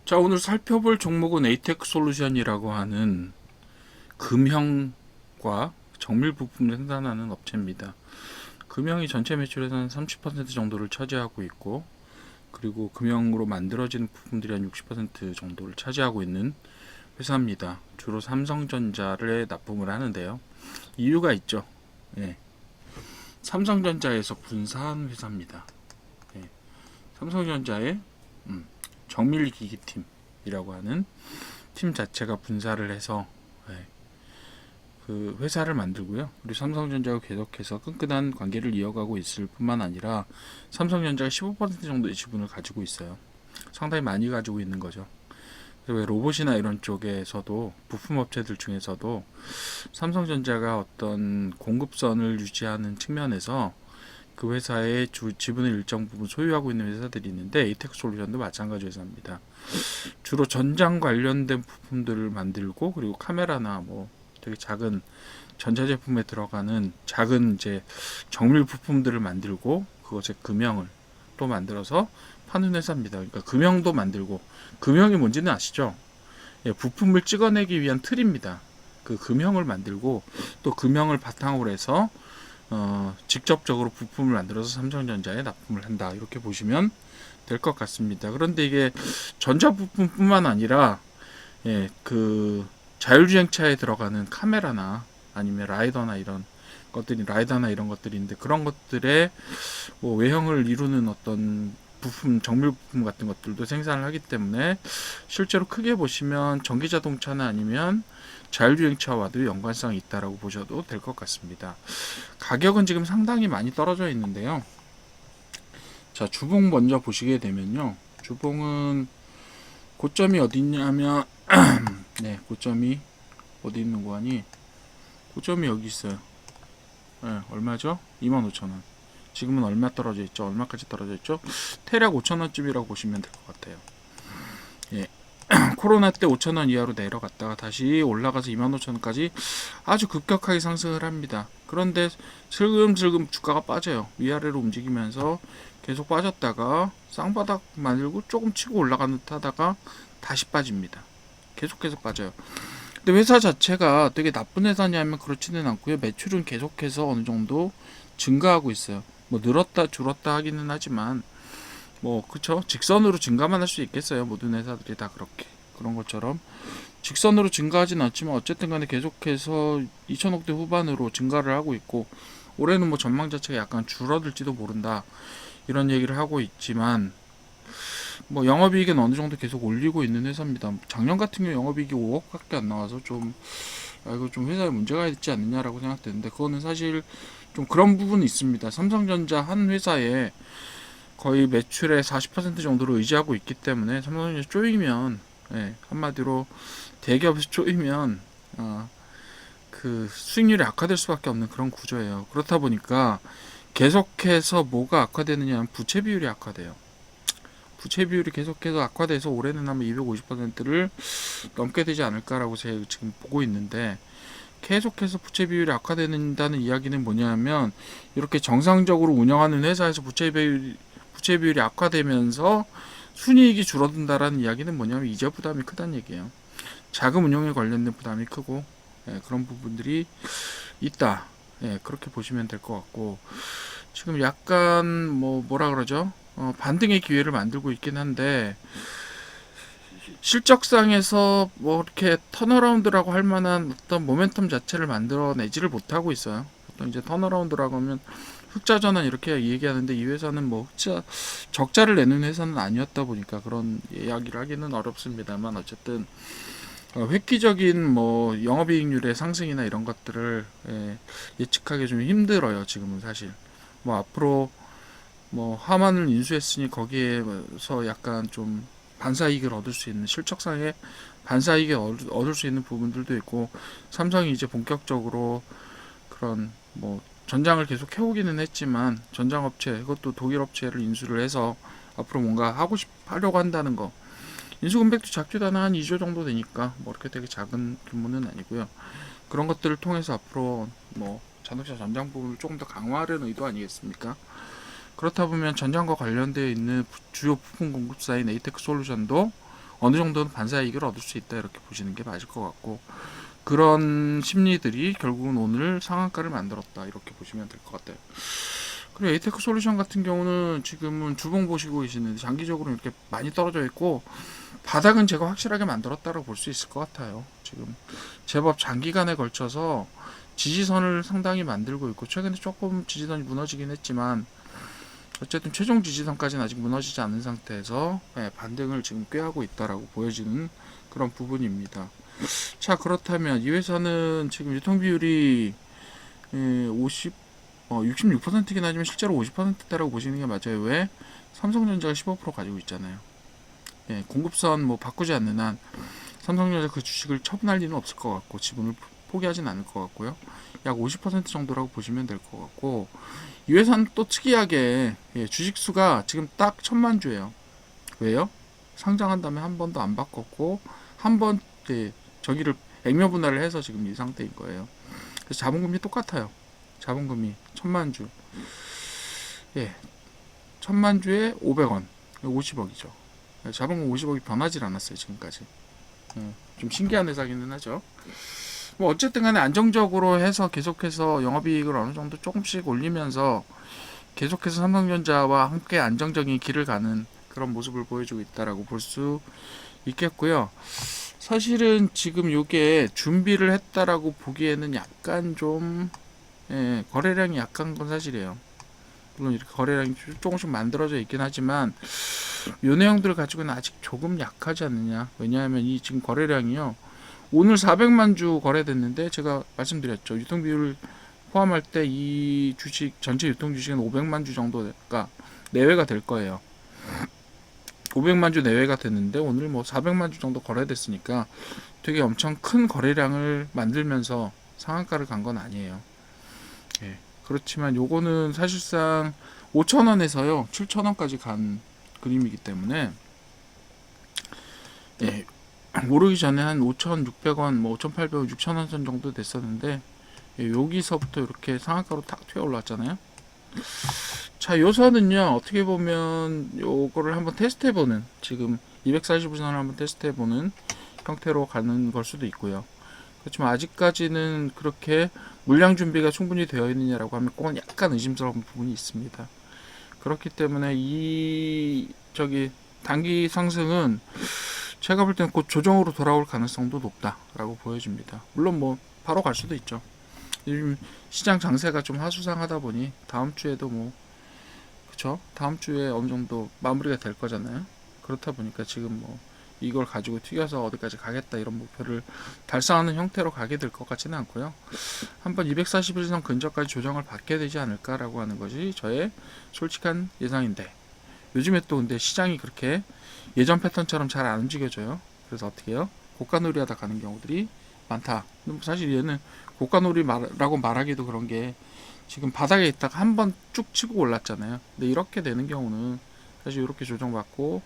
자, 오늘 살펴볼 종목은 에이테크 솔루션이라고 하는 금형과 정밀 부품을 생산하는 업체입니다. 금형이 전체 매출에서는 30% 정도를 차지하고 있고, 그리고 금형으로 만들어지는 부품들이 한 60% 정도를 차지하고 있는 회사입니다. 주로 삼성전자를 납품을 하는데요. 이유가 있죠. 예. 삼성전자에서 분사한 회사입니다. 예. 삼성전자의 정밀기기팀이라고 하는 팀 자체가 분사를 해서 그 회사를 만들고요. 그리고 삼성전자가 계속해서 끈끈한 관계를 이어가고 있을 뿐만 아니라 삼성전자가 15% 정도의 지분을 가지고 있어요. 상당히 많이 가지고 있는 거죠. 그래서 왜 로봇이나 이런 쪽에서도 부품 업체들 중에서도 삼성전자가 어떤 공급선을 유지하는 측면에서 그 회사의 지분을 일정 부분 소유하고 있는 회사들이 있는데 에이테크 솔루션도 마찬가지 회사입니다. 주로 전장 관련된 부품들을 만들고, 그리고 카메라나 뭐 되게 작은 전자제품에 들어가는 작은 이제 정밀 부품들을 만들고 그것의 금형을 또 만들어서 파는 회사입니다. 그러니까 금형도 만들고, 금형이 뭔지는 아시죠? 예, 부품을 찍어내기 위한 틀입니다. 그 금형을 만들고 또 금형을 바탕으로 해서 직접적으로 부품을 만들어서 삼성전자에 납품을 한다, 이렇게 보시면 될 것 같습니다. 그런데 이게 전자부품뿐만 아니라 그 자율주행차에 들어가는 카메라나 아니면 라이더나 이런 것들인데, 그런 것들의 뭐 외형을 이루는 어떤 부품, 정밀 부품 같은 것들도 생산을 하기 때문에 실제로 크게 보시면 전기자동차나 아니면 자율주행차와도 연관성이 있다라고 보셔도 될 것 같습니다. 가격은 지금 상당히 많이 떨어져 있는데요. 자, 주봉 먼저 보시게 되면요. 주봉은 고점이 어디 있냐면 네, 고점이 어디 있는 거 아니? 고점이 여기 있어요. 네, 얼마죠? 25,000원. 지금은 얼마 떨어져 있죠? 얼마까지 떨어져 있죠? 대략 5,000원쯤이라고 보시면 될 것 같아요. 예. 코로나 때 5,000원 이하로 내려갔다가 다시 올라가서 25,000원까지 아주 급격하게 상승을 합니다. 그런데 슬금슬금 주가가 빠져요. 위아래로 움직이면서 계속 빠졌다가 쌍바닥 만들고 조금 치고 올라가는 듯 하다가 다시 빠집니다. 계속해서 빠져요. 근데 회사 자체가 되게 나쁜 회사냐면 그렇지는 않고요. 매출은 계속해서 어느 정도 증가하고 있어요. 뭐 늘었다 줄었다 하기는 하지만 뭐 그쵸, 직선으로 증가만 할 수 있겠어요. 모든 회사들이 다 그렇게 그런 것처럼 직선으로 증가하진 않지만 어쨌든 간에 계속해서 2천억대 후반으로 증가를 하고 있고, 올해는 뭐 전망 자체가 약간 줄어들지도 모른다, 이런 얘기를 하고 있지만 뭐 영업이익은 어느 정도 계속 올리고 있는 회사입니다. 작년 같은 경우 영업이익이 5억밖에 안 나와서 좀 이거 좀 회사에 문제가 있지 않느냐라고 생각되는데, 그거는 사실 좀 그런 부분이 있습니다. 삼성전자 한 회사에 거의 매출의 40% 정도를 의지하고 있기 때문에 삼성전자 쪼이면, 한마디로 대기업에서 쪼이면 그 수익률이 악화될 수밖에 없는 그런 구조예요. 그렇다 보니까 계속해서 뭐가 악화되느냐 하면 부채 비율이 악화돼요. 부채 비율이 계속해서 악화돼서 올해는 아마 250%를 넘게 되지 않을까라고 제가 지금 보고 있는데, 계속해서 부채 비율이 악화된다는 이야기는 뭐냐면 이렇게 정상적으로 운영하는 회사에서 부채 비율이 악화되면서 순이익이 줄어든다라는 이야기는 뭐냐면 이자 부담이 크다는 얘기예요. 자금 운용에 관련된 부담이 크고, 그런 부분들이 있다. 그렇게 보시면 될 것 같고, 지금 약간 뭐라 그러죠? 반등의 기회를 만들고 있긴 한데 실적상에서 뭐 이렇게 턴어라운드라고 할 만한 어떤 모멘텀 자체를 만들어내지를 못하고 있어요. 보통 이제 턴어라운드라고 하면 흑자 전환 이렇게 얘기하는데, 이 회사는 뭐 적자를 내는 회사는 아니었다 보니까 그런 이야기를 하기는 어렵습니다만, 어쨌든 획기적인 뭐 영업이익률의 상승이나 이런 것들을 예측하기 좀 힘들어요. 지금은 사실 뭐 앞으로 뭐 하만을 인수했으니 거기에서 약간 좀 반사이익을 얻을 수 있는, 실적상의 반사이익을 얻을 수 있는 부분들도 있고, 삼성이 이제 본격적으로 그런 뭐 전장을 계속 해오기는 했지만 전장업체, 그것도 독일 업체를 인수를 해서 앞으로 뭔가 하려고 한다는 거, 인수 금액도 작지도 않아 한 2조 정도 되니까 뭐 이렇게 되게 작은 규모는 아니고요. 그런 것들을 통해서 앞으로 뭐 자동차 전장 부분을 조금 더 강화하려는 의도 아니겠습니까? 그렇다 보면 전장과 관련되어 있는 주요 부품 공급사인 에이테크 솔루션도 어느 정도는 반사 이익을 얻을 수 있다 이렇게 보시는 게 맞을 것 같고, 그런 심리들이 결국은 오늘 상한가를 만들었다 이렇게 보시면 될 것 같아요. 그리고 에이테크 솔루션 같은 경우는 지금은 주봉 보시고 계시는데 장기적으로 이렇게 많이 떨어져 있고 바닥은 제가 확실하게 만들었다고 볼 수 있을 것 같아요. 지금 제법 장기간에 걸쳐서 지지선을 상당히 만들고 있고, 최근에 조금 지지선이 무너지긴 했지만 어쨌든 최종 지지선까지는 아직 무너지지 않은 상태에서 반등을 지금 꾀하고 있다라고 보여지는 그런 부분입니다. 자, 그렇다면 이 회사는 지금 유통 비율이 66%긴 하지만 실제로 50%대라고 보시는 게 맞아요. 왜? 삼성전자가 15% 가지고 있잖아요. 공급선 뭐 바꾸지 않는 한 삼성전자 그 주식을 처분할 리는 없을 것 같고 지분을 포기하진 않을 것 같고요. 약 50% 정도라고 보시면 될 것 같고, 이 회사는 또 특이하게 주식 수가 지금 딱 1000만 주예요. 왜요? 상장한 다음에 한 번도 안 바꿨고 한번 저기를 액면 분할을 해서 지금 이 상태인 거예요. 그래서 자본금이 똑같아요. 자본금이 1000만 주, 1000만 주에 500원, 50억이죠. 자본금 50억이 변하지 않았어요 지금까지. 좀 신기한 회사기는 하죠. 뭐 어쨌든 간에 안정적으로 해서 계속해서 영업이익을 어느 정도 조금씩 올리면서 계속해서 삼성전자와 함께 안정적인 길을 가는 그런 모습을 보여주고 있다라고 볼 수 있겠고요. 사실은 지금 이게 준비를 했다라고 보기에는 약간 좀 거래량이 약한 건 사실이에요. 물론 이렇게 거래량이 조금씩 만들어져 있긴 하지만 요 내용들을 가지고는 아직 조금 약하지 않느냐. 왜냐하면 이 지금 거래량이요, 오늘 400만 주 거래됐는데 제가 말씀드렸죠. 유통 비율을 포함할 때 이 주식 전체 유통 주식은 500만 주 정도가 내외가 될 거예요. 500만 주 내외가 됐는데 오늘 뭐 400만 주 정도 거래됐으니까 되게 엄청 큰 거래량을 만들면서 상한가를 간 건 아니에요. 그렇지만 요거는 사실상 5,000원에서요 7,000원까지 간 그림이기 때문에 오르기 전에 한 5,600원, 뭐 5,800원, 6,000원 선 정도 됐었는데 여기서부터 이렇게 상한가로 탁 튀어 올랐잖아요. 자, 요 선은요 어떻게 보면 요거를 한번 테스트해보는, 지금 240선을 한번 테스트해보는 형태로 가는 걸 수도 있고요. 그렇지만 아직까지는 그렇게 물량 준비가 충분히 되어 있느냐라고 하면 그건 약간 의심스러운 부분이 있습니다. 그렇기 때문에 이 단기 상승은 제가 볼 때는 곧 조정으로 돌아올 가능성도 높다라고 보여집니다. 물론 뭐 바로 갈 수도 있죠. 요즘 시장 장세가 좀 하수상하다 보니 다음 주에도 뭐 그쵸? 다음 주에 어느 정도 마무리가 될 거잖아요. 그렇다 보니까 지금 뭐 이걸 가지고 튀겨서 어디까지 가겠다 이런 목표를 달성하는 형태로 가게 될 것 같지는 않고요. 한번 241선 근처까지 조정을 받게 되지 않을까라고 하는 것이 저의 솔직한 예상인데, 요즘에 또 근데 시장이 그렇게 예전 패턴처럼 잘 안 움직여져요. 그래서 어떻게 해요? 고가놀이 하다 가는 경우들이 많다. 사실 얘는 고가놀이라고 말하기도 그런 게 지금 바닥에 있다가 한번 쭉 치고 올랐잖아요. 근데 이렇게 되는 경우는 사실 이렇게 조정받고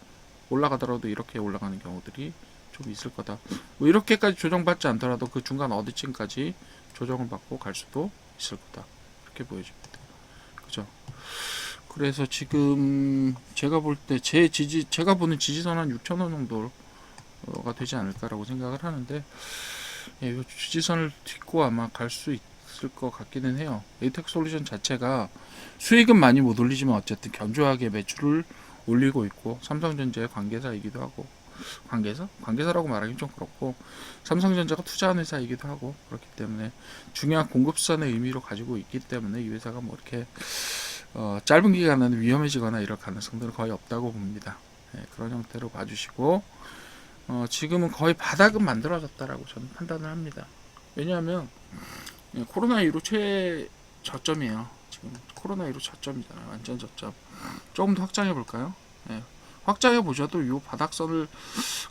올라가더라도 이렇게 올라가는 경우들이 좀 있을 거다. 뭐 이렇게까지 조정받지 않더라도 그 중간 어디쯤까지 조정을 받고 갈 수도 있을 거다. 이렇게 보여집니다. 그죠? 그래서 지금 제가 볼 때 제가 보는 지지선 한 6,000원 정도가 되지 않을까라고 생각을 하는데, 이 지지선을 딛고 아마 갈 수 있을 것 같기는 해요. 에이텍 솔루션 자체가 수익은 많이 못 올리지만 어쨌든 견조하게 매출을 올리고 있고, 삼성전자의 관계사이기도 하고, 관계사라고 말하기 좀 그렇고, 삼성전자가 투자한 회사이기도 하고, 그렇기 때문에 중요한 공급선의 의미로 가지고 있기 때문에 이 회사가 뭐 이렇게 짧은 기간에는 위험해지거나 이럴 가능성들은 거의 없다고 봅니다. 그런 형태로 봐주시고, 지금은 거의 바닥은 만들어졌다라고 저는 판단을 합니다. 왜냐하면 코로나19로 최저점이에요. 지금 코로나19로 저점이잖아요. 완전 저점. 조금 더 확장해 볼까요? 확장해 보셔도 이 바닥선을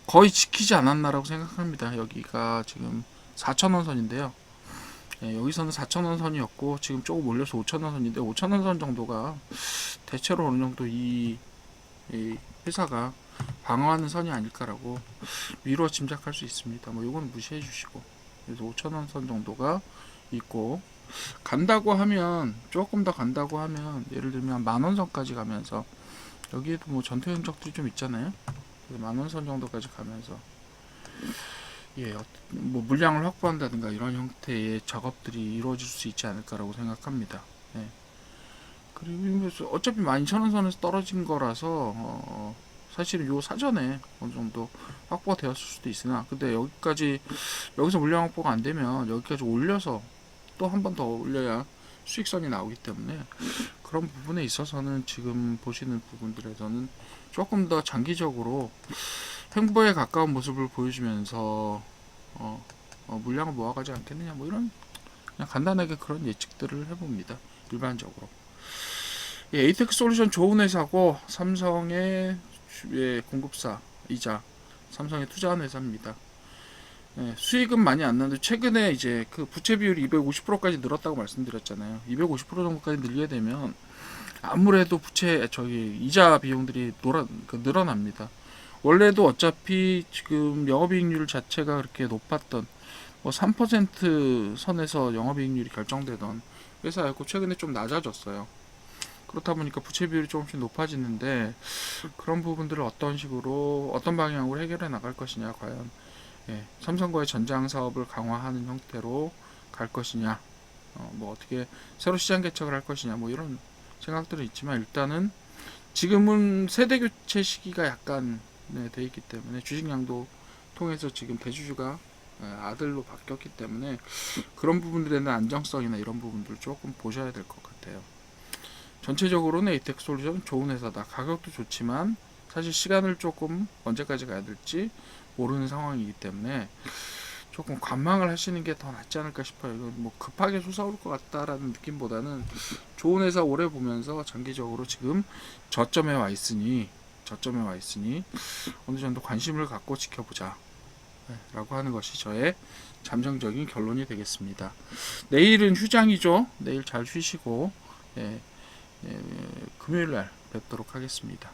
거의 지키지 않았나라고 생각합니다. 여기가 지금 4,000원 선인데요. 여기서는 4,000원 선이었고 지금 조금 올려서 5,000원 선인데, 5,000원 선 정도가 대체로 어느 정도 이 회사가 방어하는 선이 아닐까라고 위로 짐작할 수 있습니다. 뭐 이건 무시해 주시고, 그래서 5,000원 선 정도가 있고, 간다고 하면 조금 더 간다고 하면 예를 들면 10,000원 선까지 가면서, 여기에도 뭐 전투 흔적들이 좀 있잖아요. 만원 선 정도까지 가면서 뭐 물량을 확보한다든가 이런 형태의 작업들이 이루어질 수 있지 않을까라고 생각합니다. 예. 그리고 어차피 12,000원 선에서 떨어진 거라서 사실은 요 사전에 어느 정도 확보가 되었을 수도 있으나, 근데 여기서 물량 확보가 안 되면 여기까지 올려서 또 한 번 더 올려야 수익성이 나오기 때문에, 그런 부분에 있어서는 지금 보시는 부분들에서는 조금 더 장기적으로 횡보에 가까운 모습을 보여주면서 물량을 모아가지 않겠느냐, 뭐 이런 그냥 간단하게 그런 예측들을 해봅니다. 일반적으로. 에이텍 솔루션 좋은 회사고 삼성의 공급사이자 삼성에 투자한 회사입니다. 수익은 많이 안 나는데 최근에 이제 그 부채 비율이 250%까지 늘었다고 말씀드렸잖아요. 250% 정도까지 늘게 되면 아무래도 이자 비용들이 늘어납니다. 원래도 어차피 지금 영업이익률 자체가 그렇게 높았던, 뭐 3% 선에서 영업이익률이 결정되던 회사였고 최근에 좀 낮아졌어요. 그렇다 보니까 부채 비율이 조금씩 높아지는데, 그런 부분들을 어떤 방향으로 해결해 나갈 것이냐, 과연 삼성과의 전장 사업을 강화하는 형태로 갈 것이냐, 뭐 어떻게 새로 시장 개척을 할 것이냐, 뭐 이런 생각들은 있지만, 일단은 지금은 세대 교체 시기가 약간 돼 있기 때문에, 주식량도 통해서 지금 대주주가 아들로 바뀌었기 때문에 그런 부분들에 대한 안정성이나 이런 부분들을 조금 보셔야 될 것 같아요. 전체적으로는 에이텍 솔루션 좋은 회사다. 가격도 좋지만 사실 시간을 조금 언제까지 가야 될지 모르는 상황이기 때문에 조금 관망을 하시는 게 더 낫지 않을까 싶어요. 이건 뭐 급하게 솟아올 것 같다라는 느낌보다는 좋은 회사 오래 보면서 장기적으로 지금 저점에 와 있으니 어느 정도 관심을 갖고 지켜보자 라고 하는 것이 저의 잠정적인 결론이 되겠습니다. 내일은 휴장이죠. 내일 잘 쉬시고 금요일 날 뵙도록 하겠습니다.